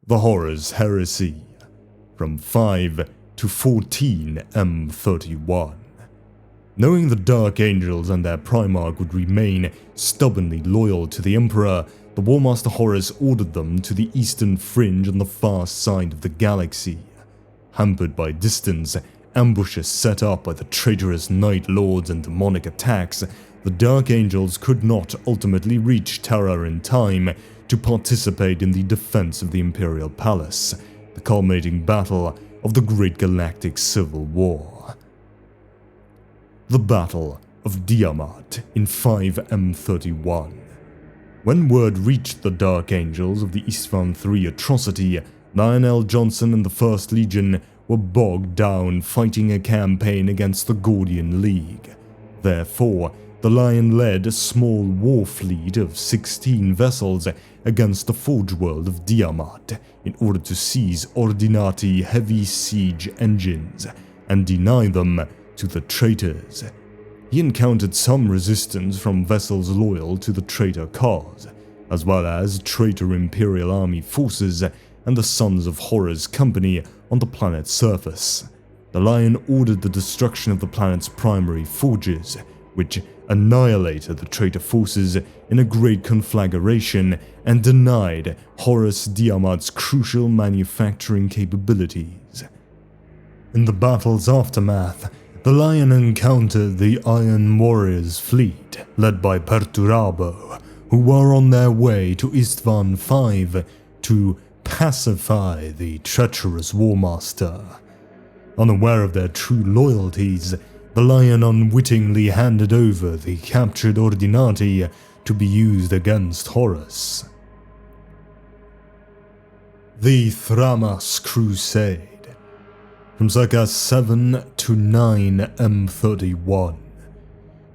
The Horus Heresy, from 5 to 14 M31. Knowing the Dark Angels and their Primarch would remain stubbornly loyal to the Emperor, the Warmaster Horus ordered them to the eastern fringe on the far side of the galaxy. Hampered by distance, ambushes set up by the traitorous Night Lords and demonic attacks, the Dark Angels could not ultimately reach Terra in time to participate in the defense of the Imperial Palace, the culminating battle of the Great Galactic Civil War. The Battle of Diamat in 5M31. When word reached the Dark Angels of the Istvan III atrocity, Lionel Johnson and the 1st Legion were bogged down fighting a campaign against the Gordian League. Therefore, the Lion led a small war fleet of 16 vessels against the forge world of Diamat in order to seize Ordinati heavy siege engines and deny them to the traitors. He encountered some resistance from vessels loyal to the traitor cause, as well as traitor Imperial Army forces and the Sons of Horus company on the planet's surface. The Lion ordered the destruction of the planet's primary forges, which annihilated the traitor forces in a great conflagration and denied Horus Diamat's crucial manufacturing capabilities. In the battle's aftermath, the Lion encountered the Iron Warriors fleet, led by Perturabo, who were on their way to Istvan V to pacify the treacherous Warmaster. Unaware of their true loyalties, the Lion unwittingly handed over the captured Ordinati to be used against Horus. The Thramas Crusade, from circa 7 to 9 M31.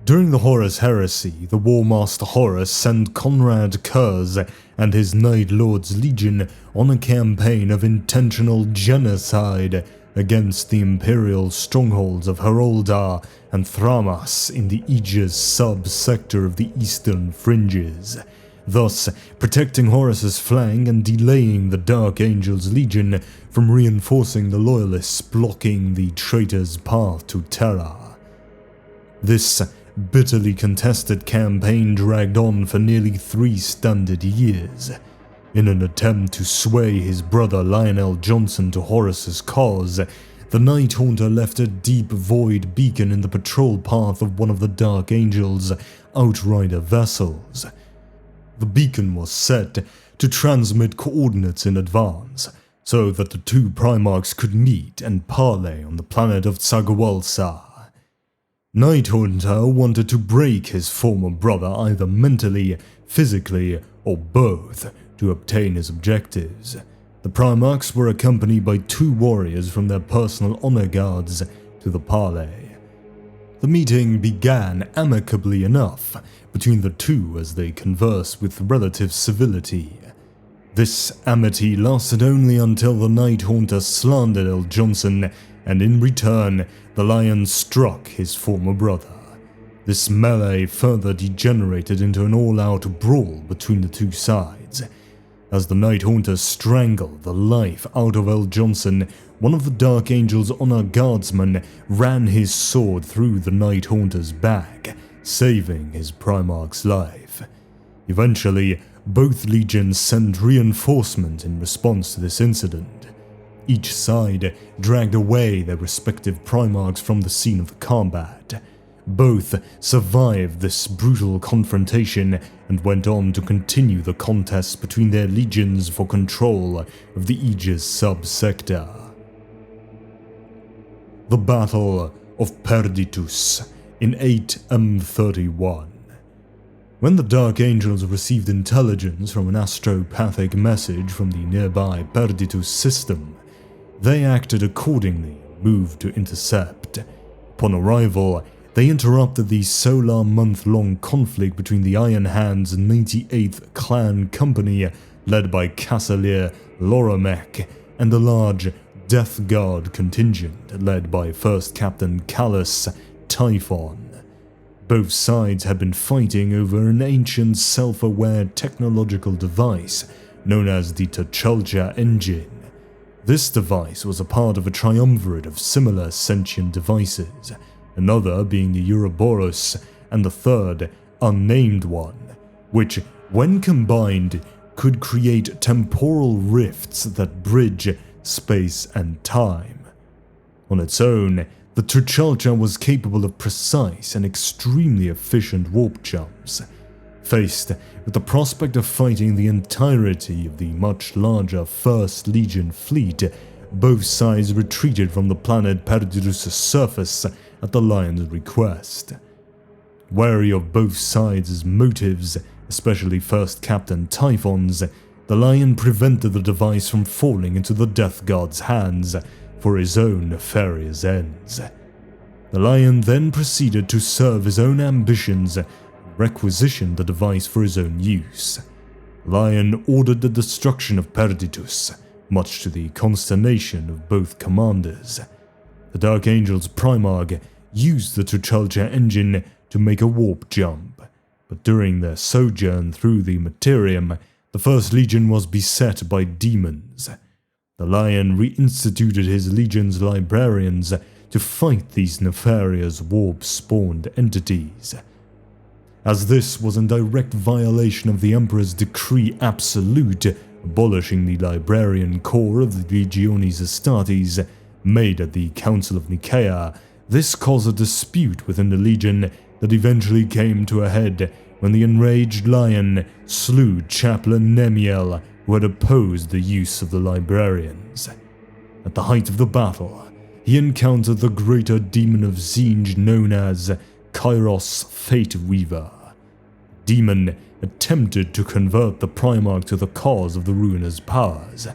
During the Horus Heresy, the Warmaster Horus sent Conrad Kurz and his Night Lords Legion on a campaign of intentional genocide against the Imperial strongholds of Heroldar and Thramas in the Aegis sub-sector of the eastern fringes, thus protecting Horus's flank and delaying the Dark Angels Legion from reinforcing the Loyalists, blocking the traitors' path to Terra. This bitterly contested campaign dragged on for nearly 3 standard years. In an attempt to sway his brother Lionel Johnson to Horus's cause, the Night Haunter left a deep void beacon in the patrol path of one of the Dark Angels' Outrider vessels. The beacon was set to transmit coordinates in advance, so that the two Primarchs could meet and parley on the planet of Tsagawalsa. Night Haunter wanted to break his former brother either mentally, physically, or both to obtain his objectives. The Primarchs were accompanied by 2 warriors from their personal honor guards to the parley. The meeting began amicably enough between the two as they conversed with relative civility. This amity lasted only until the Night Haunter slandered L. Johnson, and in return, the Lion struck his former brother. This melee further degenerated into an all-out brawl between the two sides. As the Night Haunter strangled the life out of L. Johnson, one of the Dark Angel's honor guardsmen ran his sword through the Night Haunter's back, saving his Primarch's life. Eventually, both legions sent reinforcement in response to this incident. Each side dragged away their respective Primarchs from the scene of the combat. Both survived this brutal confrontation and went on to continue the contest between their legions for control of the Aegis sub-sector. The Battle of Perditus in 8M31. When the Dark Angels received intelligence from an astropathic message from the nearby Perditus system, they acted accordingly and moved to intercept. Upon arrival, they interrupted the solar month-long conflict between the Iron Hands 98th Clan Company, led by Cassalier Loramek, and the large Death Guard contingent, led by 1st Captain Callus Typhon. Both sides had been fighting over an ancient self-aware technological device known as the T'Challa engine. This device was a part of a triumvirate of similar sentient devices, another being the Ouroboros and the third, unnamed one, which, when combined, could create temporal rifts that bridge space and time. On its own, the T'Challa was capable of precise and extremely efficient warp jumps. Faced with the prospect of fighting the entirety of the much larger 1st Legion fleet, both sides retreated from the planet Perditus' surface at the Lion's request. Wary of both sides' motives, especially First Captain Typhon's, the Lion prevented the device from falling into the Death God's hands for his own nefarious ends. The Lion then proceeded to serve his own ambitions and requisitioned the device for his own use. Lion ordered the destruction of Perditus, much to the consternation of both commanders. The Dark Angel's Primarch used the T'Challa engine to make a warp jump, but during their sojourn through the Materium, the First Legion was beset by demons. The Lion reinstituted his Legion's librarians to fight these nefarious warp-spawned entities. As this was in direct violation of the Emperor's decree absolute abolishing the librarian corps of the Legiones Astartes made at the Council of Nicaea, this caused a dispute within the Legion that eventually came to a head when the enraged Lion slew Chaplain Nemiel, who had opposed the use of the librarians. At the height of the battle, he encountered the greater demon of Tzeentch known as Kairos Fate Weaver. The demon attempted to convert the Primarch to the cause of the ruiner's powers,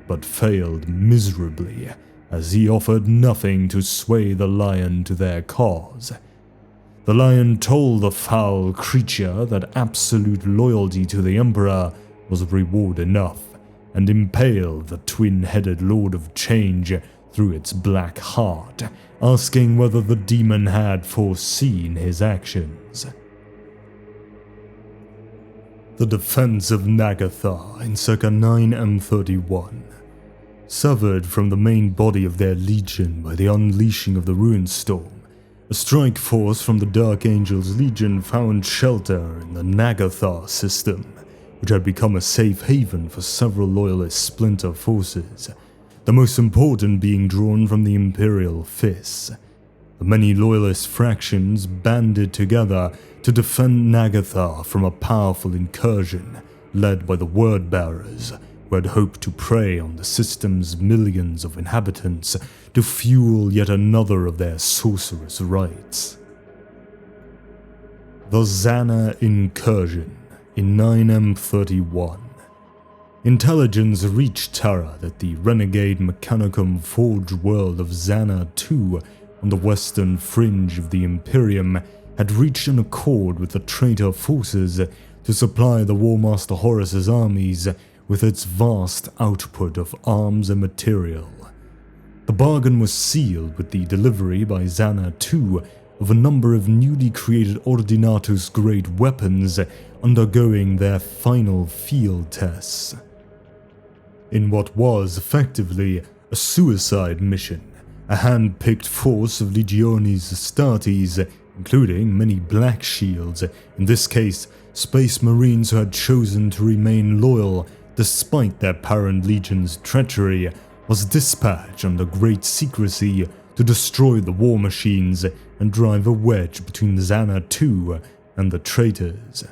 but failed miserably, as he offered nothing to sway the Lion to their cause. The Lion told the foul creature that absolute loyalty to the Emperor was reward enough, and impaled the twin-headed Lord of Change through its black heart, asking whether the demon had foreseen his actions. The defense of Nagathar in circa 9M31. Severed from the main body of their legion by the unleashing of the Ruinstorm, a strike force from the Dark Angel's Legion found shelter in the Nagathar system, which had become a safe haven for several loyalist splinter forces, the most important being drawn from the Imperial Fists. The many loyalist fractions banded together to defend Nagathar from a powerful incursion led by the Word-Bearers, who had hoped to prey on the system's millions of inhabitants to fuel yet another of their sorcerous rites. The Xana Incursion in 9M31. Intelligence reached Terra that the renegade Mechanicum Forge world of Xana II on the western fringe of the Imperium had reached an accord with the traitor forces to supply the Warmaster Horus's armies with its vast output of arms and material. The bargain was sealed with the delivery by Xana II of a number of newly created Ordinatus-grade weapons undergoing their final field tests. In what was effectively a suicide mission, a hand-picked force of Legiones Astartes, including many Black Shields, in this case Space Marines who had chosen to remain loyal despite their parent legion's treachery, was dispatched under great secrecy to destroy the war machines and drive a wedge between Xana II and the traitors.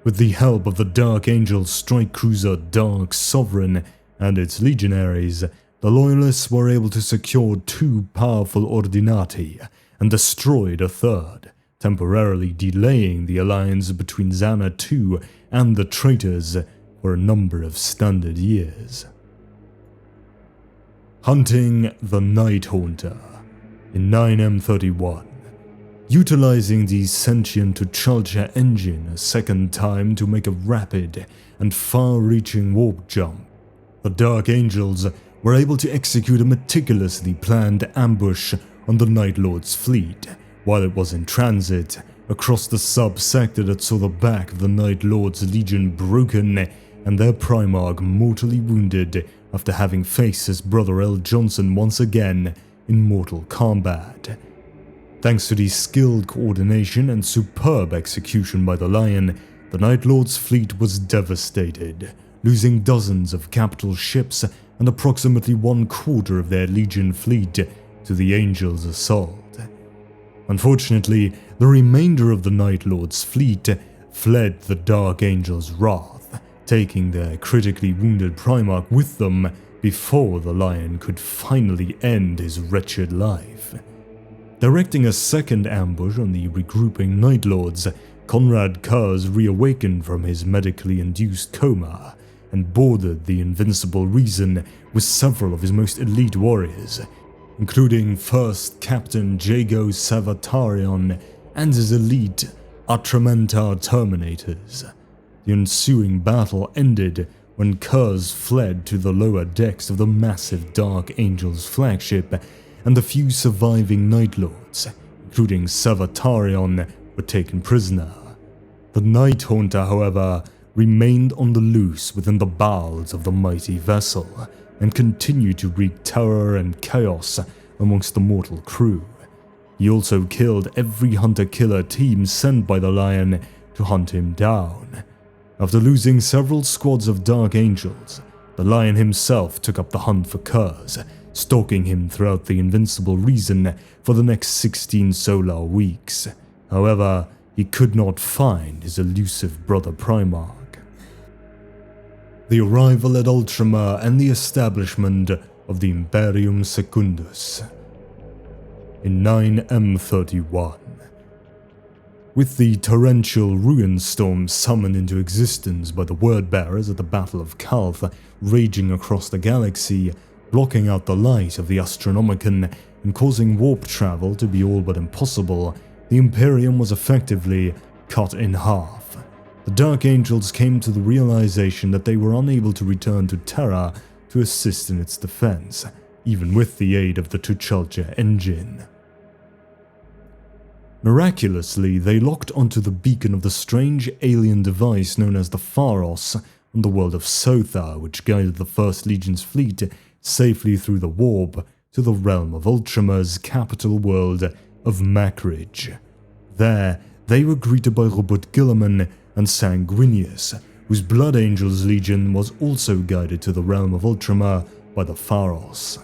With the help of the Dark Angel strike cruiser Dark Sovereign and its legionaries, the Loyalists were able to secure 2 powerful Ordinati and destroyed a third, temporarily delaying the alliance between Xana II and the traitors for a number of standard years. Hunting the Night Haunter in 9M31. Utilizing the sentient T'Challa engine a second time to make a rapid and far-reaching warp jump, the Dark Angels were able to execute a meticulously planned ambush on the Night Lord's fleet while it was in transit across the sub-sector that saw the back of the Night Lord's Legion broken and their Primarch mortally wounded after having faced his brother L. Johnson once again in mortal combat. Thanks to the skilled coordination and superb execution by the Lion, the Night Lord's fleet was devastated, losing dozens of capital ships and approximately 1/4 of their Legion fleet to the Angel's assault. Unfortunately, the remainder of the Night Lord's fleet fled the Dark Angel's wrath, taking their critically wounded Primarch with them before the Lion could finally end his wretched life. Directing a second ambush on the regrouping Night Lords, Conrad Kurz reawakened from his medically induced coma and boarded the Invincible Reason with several of his most elite warriors, including 1st Captain Jago Savatarion and his elite Atramentar Terminators. The ensuing battle ended when Kurz fled to the lower decks of the massive Dark Angel's flagship, and the few surviving Night Lords, including Savatarion, were taken prisoner. The Night Haunter, however, remained on the loose within the bowels of the mighty vessel, and continued to wreak terror and chaos amongst the mortal crew. He also killed every hunter-killer team sent by the Lion to hunt him down. After losing several squads of Dark Angels, the Lion himself took up the hunt for Kurz, stalking him throughout the Invincible Reason for the next 16 solar weeks. However, he could not find his elusive brother Primarch. The arrival at Ultramar and the establishment of the Imperium Secundus. In 9M31, with the torrential ruin storm summoned into existence by the Wordbearers at the Battle of Kalth raging across the galaxy, blocking out the light of the Astronomicon and causing warp travel to be all but impossible, the Imperium was effectively cut in half. The Dark Angels came to the realization that they were unable to return to Terra to assist in its defense, even with the aid of the Tuchalcha engine. Miraculously, they locked onto the beacon of the strange alien device known as the Pharos on the world of Sothar, which guided the 1st Legion's fleet safely through the warp to the realm of Ultramar's capital world of Makridge. There, they were greeted by Robert Guilliman and Sanguinius, whose Blood Angels Legion was also guided to the realm of Ultramar by the Pharos.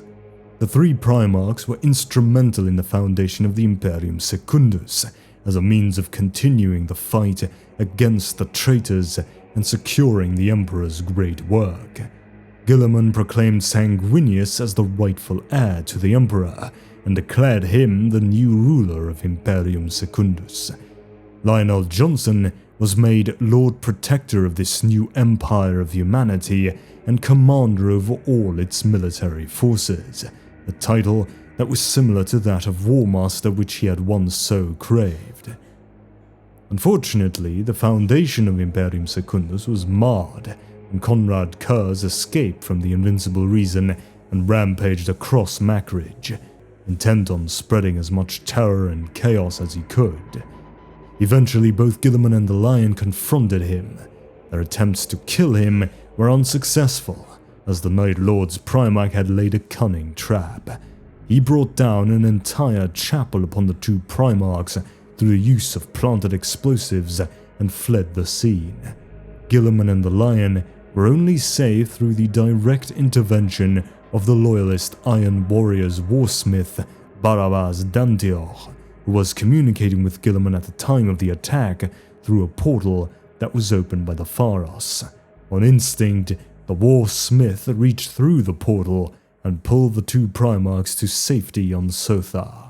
The 3 Primarchs were instrumental in the foundation of the Imperium Secundus, as a means of continuing the fight against the traitors and securing the Emperor's great work. Guilliman proclaimed Sanguinius as the rightful heir to the Emperor, and declared him the new ruler of Imperium Secundus. Lionel Johnson was made Lord Protector of this new empire of humanity and commander over all its military forces, a title that was similar to that of War Master which he had once so craved. Unfortunately, the foundation of Imperium Secundus was marred, and Conrad Kurz escaped from the Invincible Reason and rampaged across Makridge, intent on spreading as much terror and chaos as he could. Eventually, both Guilliman and the Lion confronted him. Their attempts to kill him were unsuccessful, as the Night Lord's Primarch had laid a cunning trap. He brought down an entire chapel upon the 2 Primarchs through the use of planted explosives and fled the scene. Guilliman and the Lion were only saved through the direct intervention of the loyalist Iron Warrior's warsmith Barabas Dantior, who was communicating with Guilliman at the time of the attack through a portal that was opened by the Pharos. On instinct, the warsmith reached through the portal and pulled the 2 Primarchs to safety on Sothar.